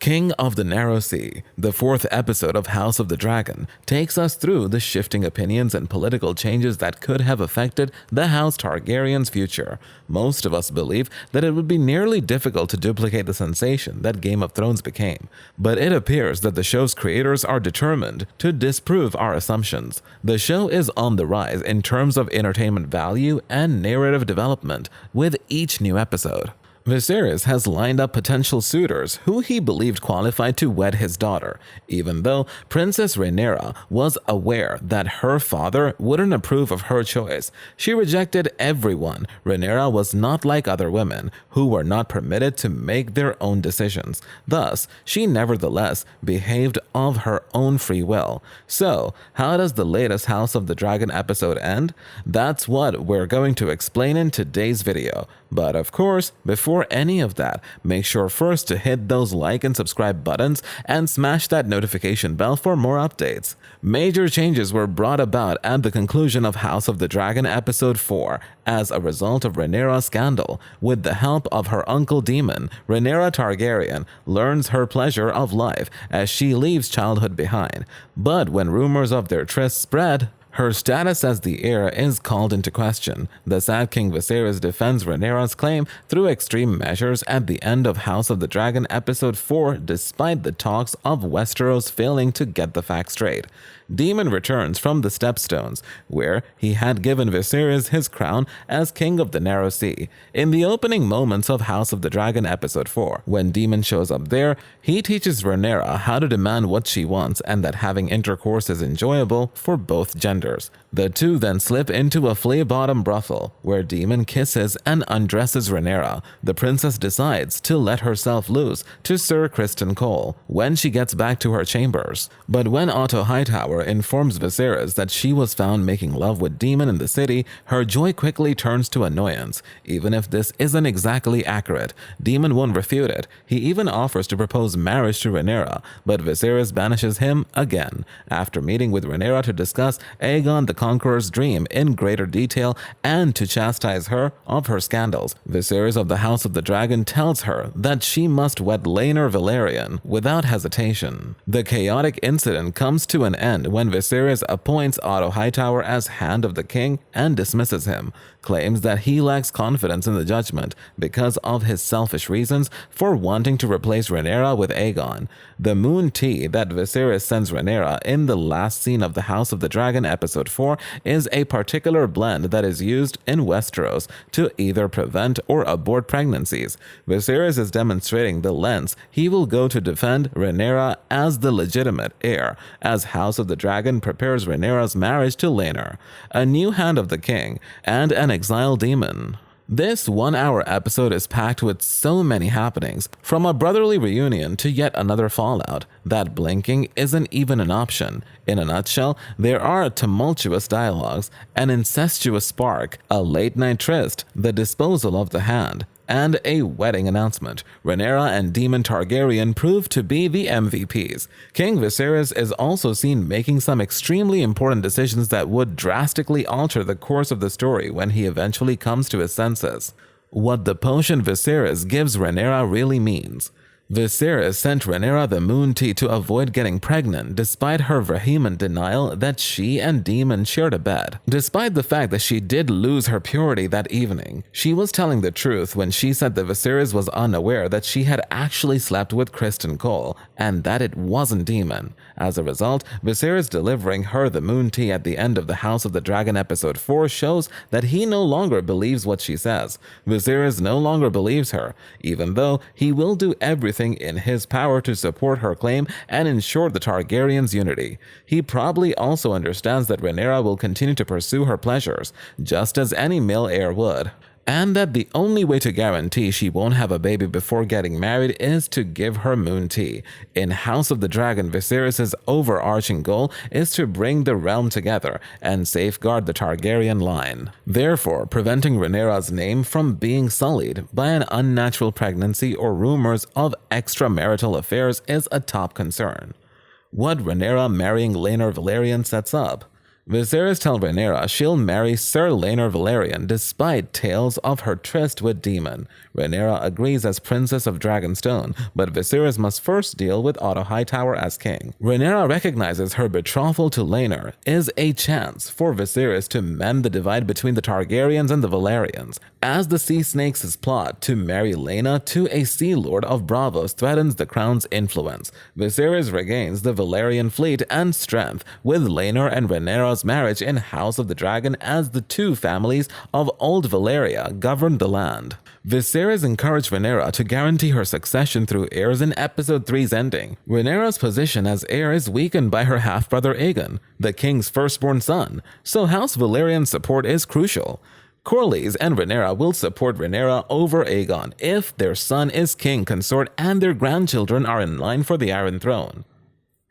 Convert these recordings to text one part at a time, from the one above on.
King of the Narrow Sea, the fourth episode of House of the Dragon, takes us through the shifting opinions and political changes that could have affected the House Targaryen's future. Most of us believe that it would be nearly difficult to duplicate the sensation that Game of Thrones became, but it appears that the show's creators are determined to disprove our assumptions. The show is on the rise in terms of entertainment value and narrative development with each new episode. Viserys has lined up potential suitors who he believed qualified to wed his daughter, even though Princess Rhaenyra was aware that her father wouldn't approve of her choice. She rejected everyone. Rhaenyra was not like other women, who were not permitted to make their own decisions. Thus, she nevertheless behaved of her own free will. So, how does the latest House of the Dragon episode end? That's what we're going to explain in today's video. But of course, before any of that, make sure first to hit those like and subscribe buttons and smash that notification bell for more updates. Major changes were brought about at the conclusion of House of the Dragon episode 4 as a result of Rhaenyra's scandal. With the help of her uncle Daemon, Rhaenyra Targaryen learns her pleasure of life as she leaves childhood behind. But when rumors of their tryst spread, her status as the heir is called into question. The sad King Viserys defends Rhaenyra's claim through extreme measures at the end of House of the Dragon episode 4 despite the talks of Westeros failing to get the facts straight. Daemon returns from the Stepstones, where he had given Viserys his crown as King of the Narrow Sea. In the opening moments of House of the Dragon episode 4, when Daemon shows up there, he teaches Rhaenyra how to demand what she wants and that having intercourse is enjoyable for both genders. The two then slip into a flea-bottom brothel, where Daemon kisses and undresses Rhaenyra. The princess decides to let herself loose to Sir Criston Cole when she gets back to her chambers. But when Otto Hightower informs Viserys that she was found making love with Daemon in the city, her joy quickly turns to annoyance. Even if this isn't exactly accurate, Daemon won't refute it. He even offers to propose marriage to Rhaenyra, but Viserys banishes him again. After meeting with Rhaenyra to discuss Aegon the Conqueror's dream in greater detail and to chastise her of her scandals, Viserys of the House of the Dragon tells her that she must wed Rhaenyra Targaryen without hesitation. The chaotic incident comes to an end when Viserys appoints Otto Hightower as Hand of the King and dismisses him, claims that he lacks confidence in the judgment because of his selfish reasons for wanting to replace Rhaenyra with Aegon. The moon tea that Viserys sends Rhaenyra in the last scene of the House of the Dragon episode 4 is a particular blend that is used in Westeros to either prevent or abort pregnancies. Viserys is demonstrating the lengths he will go to defend Rhaenyra as the legitimate heir, as House of the Dragon prepares Rhaenyra's marriage to Rhaenyra, a new Hand of the King, and an exiled demon. This 1-hour episode is packed with so many happenings, from a brotherly reunion to yet another fallout, that blinking isn't even an option. In a nutshell, there are tumultuous dialogues, an incestuous spark, a late-night tryst, the disposal of the hand, and a wedding announcement. Rhaenyra and Daemon Targaryen prove to be the MVPs. King Viserys is also seen making some extremely important decisions that would drastically alter the course of the story when he eventually comes to his senses. What the potion Viserys gives Rhaenyra really means. Viserys sent Rhaenyra the moon tea to avoid getting pregnant despite her vehement denial that she and Daemon shared a bed. Despite the fact that she did lose her purity that evening, she was telling the truth when she said that Viserys was unaware that she had actually slept with Criston Cole and that it wasn't Daemon. As a result, Viserys delivering her the moon tea at the end of the House of the Dragon episode 4 shows that he no longer believes what she says. Viserys no longer believes her, even though he will do everything in his power to support her claim and ensure the Targaryens' unity. He probably also understands that Rhaenyra will continue to pursue her pleasures, just as any male heir would, and that the only way to guarantee she won't have a baby before getting married is to give her moon tea. In House of the Dragon, Viserys' overarching goal is to bring the realm together and safeguard the Targaryen line, therefore preventing Rhaenyra's name from being sullied by an unnatural pregnancy or rumors of extramarital affairs is a top concern. What Rhaenyra marrying Rhaenyra Targaryen sets up. Viserys tells Rhaenyra she'll marry Sir Rhaenyra Targaryen despite tales of her tryst with Daemon. Rhaenyra agrees as Princess of Dragonstone, but Viserys must first deal with Otto Hightower as king. Rhaenyra recognizes her betrothal to Rhaenyra is a chance for Viserys to mend the divide between the Targaryens and the Velaryons, as the Sea Snakes' plot to marry Rhaena to a Sea Lord of Braavos threatens the crown's influence. Viserys regains the Velaryon fleet and strength with Rhaenyra and Rhaenyra's marriage in House of the Dragon as the two families of Old Valyria governed the land. Viserys encouraged Rhaenyra to guarantee her succession through heirs in Episode 3's ending. Rhaenyra's position as heir is weakened by her half-brother Aegon, the king's firstborn son, so House Valyrian's support is crucial. Corlys and Rhaenyra will support Rhaenyra over Aegon if their son is king consort and their grandchildren are in line for the Iron Throne.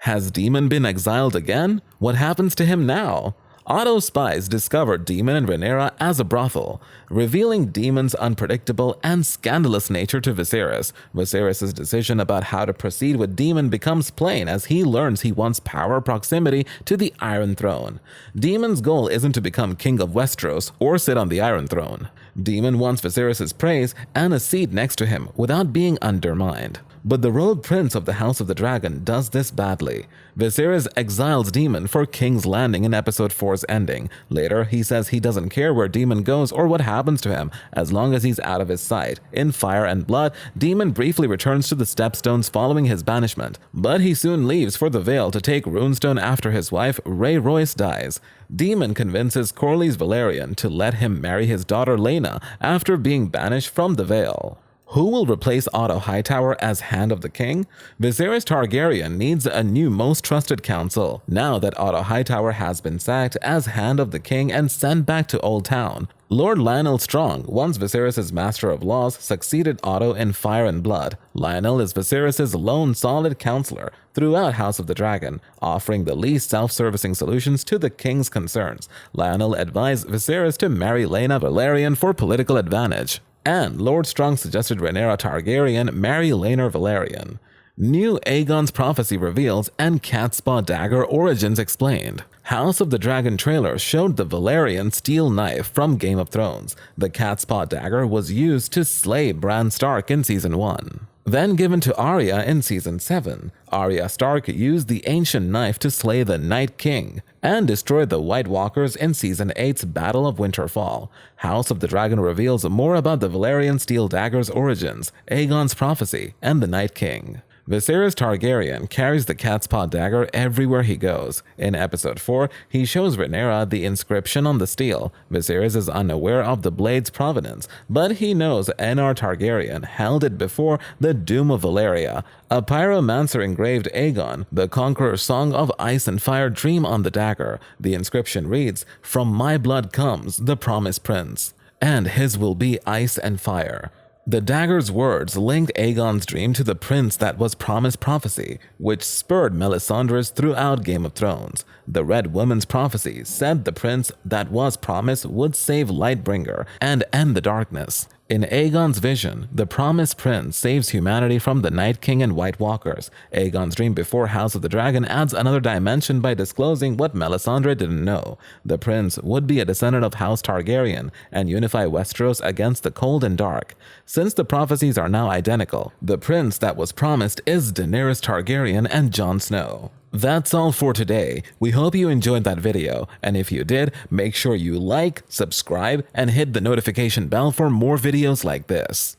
Has Daemon been exiled again? What happens to him now? Otto's spies discovered Daemon and Rhaenyra as a brothel, revealing Daemon's unpredictable and scandalous nature to Viserys. Viserys' decision about how to proceed with Daemon becomes plain as he learns he wants power proximity to the Iron Throne. Daemon's goal isn't to become king of Westeros or sit on the Iron Throne. Daemon wants Viserys' praise and a seat next to him without being undermined. But the rogue prince of the House of the Dragon does this badly. Viserys exiles Daemon for King's Landing in Episode 4's ending. Later, he says he doesn't care where Daemon goes or what happens to him, as long as he's out of his sight. In Fire and Blood, Daemon briefly returns to the Stepstones following his banishment, but he soon leaves for the Vale to take Runestone after his wife, Rhae Royce, dies. Daemon convinces Corlys Velaryon to let him marry his daughter Rhaena after being banished from the Vale. Who will replace Otto Hightower as Hand of the King? Viserys Targaryen needs a new most trusted council, now that Otto Hightower has been sacked as Hand of the King and sent back to Old Town. Lord Lionel Strong, once Viserys' Master of Laws, succeeded Otto in Fire and Blood. Lionel is Viserys' lone solid counselor throughout House of the Dragon, offering the least self-servicing solutions to the king's concerns. Lionel advised Viserys to marry Rhaena Targaryen for political advantage, and Lord Strong suggested Rhaenyra Targaryen marry Rhaenyra Targaryen. New Aegon's prophecy reveals and Catspaw dagger origins explained. House of the Dragon trailer showed the Valyrian steel knife from Game of Thrones. The Catspaw dagger was used to slay Bran Stark in Season 1. Then given to Arya in Season 7, Arya Stark used the ancient knife to slay the Night King and destroy the White Walkers in Season 8's Battle of Winterfell. House of the Dragon reveals more about the Valyrian steel dagger's origins, Aegon's prophecy, and the Night King. Viserys Targaryen carries the Catspaw dagger everywhere he goes. In Episode 4, he shows Rhaenyra the inscription on the steel. Viserys is unaware of the blade's provenance, but he knows Rhaenyra Targaryen held it before the Doom of Valyria. A pyromancer engraved Aegon, the Conqueror's Song of Ice and Fire dream on the dagger. The inscription reads, "From my blood comes the promised prince, and his will be ice and fire." The dagger's words linked Aegon's dream to the prince that was promised prophecy, which spurred Melisandre's throughout Game of Thrones. The Red Woman's prophecy said the prince that was promised would save Lightbringer and end the darkness. In Aegon's vision, the promised prince saves humanity from the Night King and White Walkers. Aegon's dream before House of the Dragon adds another dimension by disclosing what Melisandre didn't know. The prince would be a descendant of House Targaryen and unify Westeros against the cold and dark. Since the prophecies are now identical, the prince that was promised is Daenerys Targaryen and Jon Snow. That's all for today. We hope you enjoyed that video, and if you did, make sure you like, subscribe, and hit the notification bell for more videos like this.